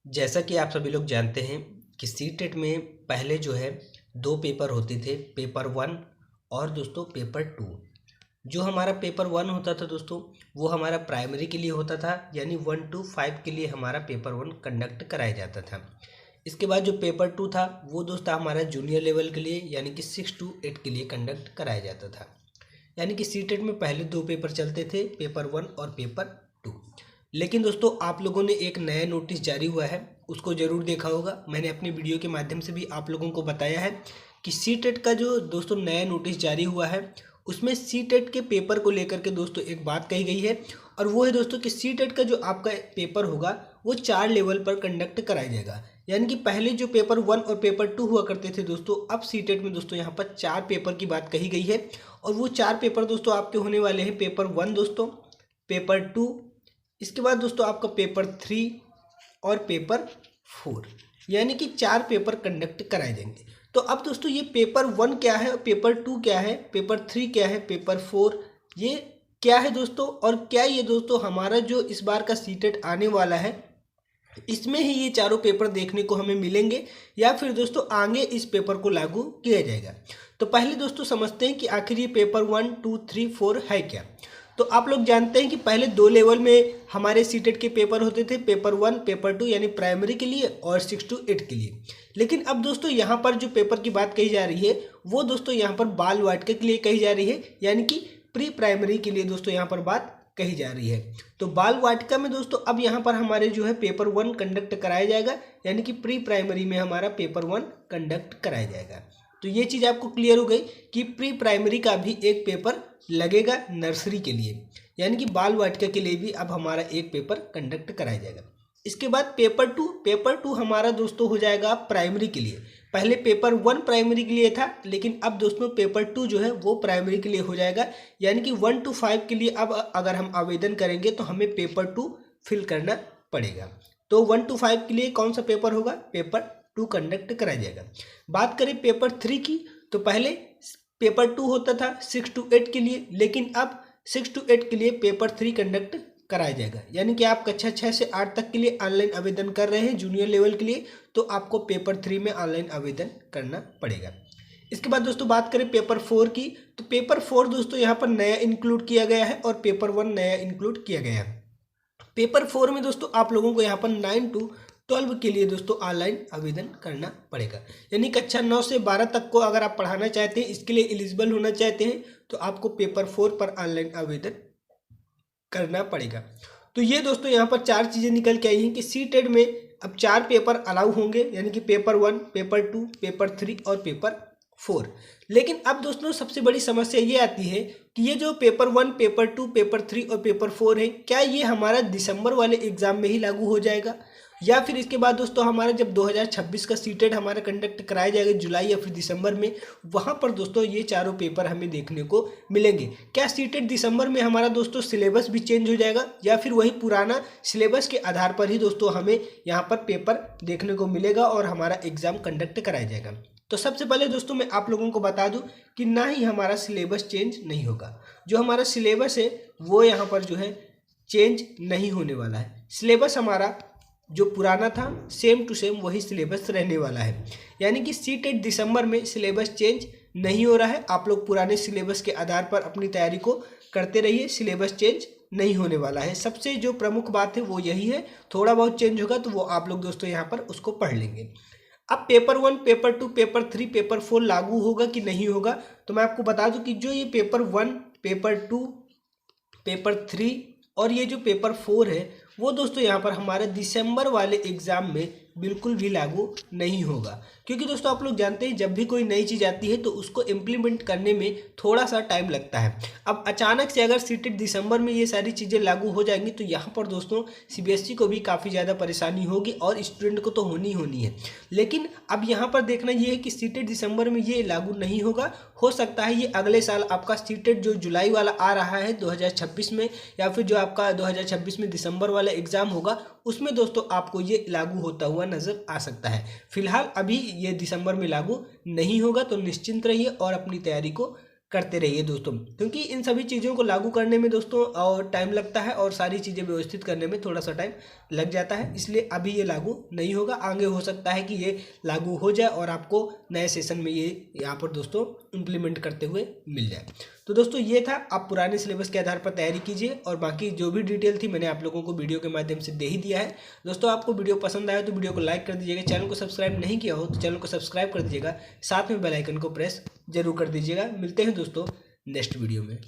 जैसा कि आप सभी लोग जानते हैं कि सीटेट में पहले जो है दो पेपर होते थे, पेपर वन और दोस्तों पेपर टू। जो हमारा पेपर वन होता था दोस्तों, वो हमारा प्राइमरी के लिए होता था, यानी 1 to 5 के लिए हमारा पेपर वन कंडक्ट कराया जाता था। इसके बाद जो पेपर टू था वो दोस्तों हमारा जूनियर लेवल के लिए यानी कि 6 to 8 के लिए कंडक्ट कराया जाता था। यानी कि सीटेट में पहले दो पेपर चलते थे, पेपर वन और पेपर टू। लेकिन दोस्तों आप लोगों ने एक नया नोटिस जारी हुआ है, उसको ज़रूर देखा होगा। मैंने अपने वीडियो के माध्यम से भी आप लोगों को बताया है कि सीटेट का जो दोस्तों नया नोटिस जारी हुआ है उसमें सीटेट के पेपर को लेकर के दोस्तों एक बात कही गई है, और वो है दोस्तों कि सीटेट का जो आपका पेपर होगा वो 4 लेवल पर कंडक्ट कराया जाएगा। यानी कि पहले जो पेपर वन और पेपर टू हुआ करते थे दोस्तों, अब सीटेट में दोस्तों यहाँ पर 4 पेपर की बात कही गई है। और वो 4 पेपर दोस्तों आपके होने वाले हैं, पेपर वन दोस्तों, पेपर टू, इसके बाद दोस्तों आपका पेपर थ्री और पेपर फोर, यानी कि 4 पेपर कंडक्ट कराए जाएंगे। तो अब दोस्तों ये पेपर वन क्या है, पेपर टू क्या है, पेपर थ्री क्या है, पेपर फोर ये क्या है दोस्तों, और क्या ये दोस्तों हमारा जो इस बार का सीटेट आने वाला है इसमें ही ये चारों पेपर देखने को हमें मिलेंगे, या फिर दोस्तों आगे इस पेपर को लागू किया जाएगा। तो पहले दोस्तों समझते हैं कि आखिर ये पेपर 1, 2, 3, 4 है क्या। तो आप लोग जानते हैं कि पहले 2 लेवल में हमारे सीटेट के पेपर होते थे, पेपर 1, पेपर 2 यानी प्राइमरी के लिए और 6 to 8 के लिए। लेकिन अब दोस्तों यहाँ पर जो पेपर की बात कही जा रही है वो दोस्तों यहाँ पर बाल वाटिका के लिए कही जा रही है, यानी कि प्री प्राइमरी के लिए दोस्तों यहाँ पर बात कही जा रही है। तो बाल वाटिका में दोस्तों अब यहाँ पर हमारे जो है पेपर वन कंडक्ट कराया जाएगा, यानी कि प्री प्राइमरी में हमारा पेपर वन कंडक्ट कराया जाएगा। तो ये चीज़ आपको क्लियर हो गई कि प्री प्राइमरी का भी एक पेपर लगेगा नर्सरी के लिए, यानी कि बाल वाटिका के लिए भी अब हमारा एक पेपर कंडक्ट कराया जाएगा। इसके बाद पेपर टू हमारा दोस्तों हो जाएगा प्राइमरी के लिए। पहले पेपर वन प्राइमरी के लिए था, लेकिन अब दोस्तों पेपर टू जो है वो प्राइमरी के लिए हो जाएगा, यानी कि 1 to 5 के लिए अब अगर हम आवेदन करेंगे तो हमें पेपर टू फिल करना पड़ेगा। तो 1 to 5 के लिए कौन सा पेपर होगा, पेपर टू कंडक्ट कराया जाएगा। बात करें पेपर थ्री की, तो पहले पेपर टू होता था 6 to 8 के लिए, लेकिन अब 6 to 8 के लिए पेपर थ्री कंडक्ट कराया जाएगा। यानी कि आप कक्षा 6 से 8 तक के लिए ऑनलाइन आवेदन कर रहे हैं जूनियर लेवल के लिए, तो आपको पेपर थ्री में ऑनलाइन आवेदन करना पड़ेगा। इसके बाद दोस्तों बात करें पेपर फोर की, तो पेपर फोर दोस्तों यहाँ पर नया इंक्लूड किया गया है और पेपर वन नया इंक्लूड किया गया है। पेपर फोर में दोस्तों आप लोगों को यहाँ पर 9 to 12 के लिए दोस्तों ऑनलाइन आवेदन करना पड़ेगा। यानी कक्षा 9 से 12 तक को अगर आप पढ़ाना चाहते हैं, इसके लिए एलिजिबल होना चाहते हैं, तो आपको पेपर फोर पर ऑनलाइन आवेदन करना पड़ेगा। तो ये दोस्तों यहाँ पर 4 चीज़ें निकल के आई हैं कि सीटेट में अब 4 पेपर अलाउ होंगे, यानी कि paper one, paper two, paper three और पेपर फोर। लेकिन अब दोस्तों सबसे बड़ी समस्या ये आती है कि ये जो paper one, paper two, paper three और पेपर फोर है, क्या ये हमारा दिसंबर वाले एग्जाम में ही लागू हो जाएगा, या फिर इसके बाद दोस्तों हमारा जब 2026 का सीटेट हमारा कंडक्ट कराया जाएगा जुलाई या फिर दिसंबर में, वहाँ पर दोस्तों ये चारों पेपर हमें देखने को मिलेंगे। क्या सीटेट दिसंबर में हमारा दोस्तों सिलेबस भी चेंज हो जाएगा, या फिर वही पुराना सिलेबस के आधार पर ही दोस्तों हमें यहाँ पर पेपर देखने को मिलेगा और हमारा एग्जाम कंडक्ट कराया जाएगा। तो सबसे पहले दोस्तों मैं आप लोगों को बता दूं कि ना ही हमारा सिलेबस चेंज नहीं होगा। जो हमारा सिलेबस है वो यहाँ पर जो है चेंज नहीं होने वाला है। सिलेबस हमारा जो पुराना था सेम टू सेम वही सिलेबस रहने वाला है। यानी कि सीटेट दिसंबर में सिलेबस चेंज नहीं हो रहा है। आप लोग पुराने सिलेबस के आधार पर अपनी तैयारी को करते रहिए, सिलेबस चेंज नहीं होने वाला है। सबसे जो प्रमुख बात है वो यही है, थोड़ा बहुत चेंज होगा तो वो आप लोग दोस्तों यहाँ पर उसको पढ़ लेंगे। अब paper one, paper two, paper three, paper four लागू होगा कि नहीं होगा, तो मैं आपको बता दूं कि जो ये paper one, paper two, paper three और ये जो पेपर फोर है वो दोस्तों यहाँ पर हमारे दिसंबर वाले एग्जाम में बिल्कुल भी लागू नहीं होगा। क्योंकि दोस्तों आप लोग जानते हैं जब भी कोई नई चीज़ आती है तो उसको इम्प्लीमेंट करने में थोड़ा सा टाइम लगता है। अब अचानक से अगर सीटेट दिसंबर में ये सारी चीज़ें लागू हो जाएंगी तो यहाँ पर दोस्तों सीबीएसई को भी काफ़ी ज़्यादा परेशानी होगी और स्टूडेंट को तो होनी है। लेकिन अब यहाँ पर देखना ये है कि सीटेट दिसंबर में ये लागू नहीं होगा। हो सकता है ये अगले साल आपका सीटेट जो जुलाई वाला आ रहा है 2026 में, या फिर जो आपका 2026 में दिसंबर वाला एग्जाम होगा उसमें दोस्तों आपको ये लागू होता हुआ नजर आ सकता है। फिलहाल अभी ये दिसंबर में लागू नहीं होगा, तो निश्चिंत रहिए और अपनी तैयारी को करते रहिए दोस्तों, क्योंकि इन सभी चीज़ों को लागू करने में दोस्तों और टाइम लगता है और सारी चीज़ें व्यवस्थित करने में थोड़ा सा टाइम लग जाता है, इसलिए अभी ये लागू नहीं होगा। आगे हो सकता है कि ये लागू हो जाए और आपको नए सेशन में ये यहाँ पर दोस्तों इम्प्लीमेंट करते हुए मिल जाए। तो दोस्तों ये था, आप पुराने सिलेबस के आधार पर तैयारी कीजिए और बाकी जो भी डिटेल थी मैंने आप लोगों को वीडियो के माध्यम से दे ही दिया है। दोस्तों आपको वीडियो पसंद आया तो वीडियो को लाइक कर दीजिएगा, चैनल को सब्सक्राइब नहीं किया हो तो चैनल को सब्सक्राइब कर दीजिएगा, साथ में बेल आइकन को प्रेस जरूर कर दीजिएगा। मिलते हैं दोस्तों नेक्स्ट वीडियो में।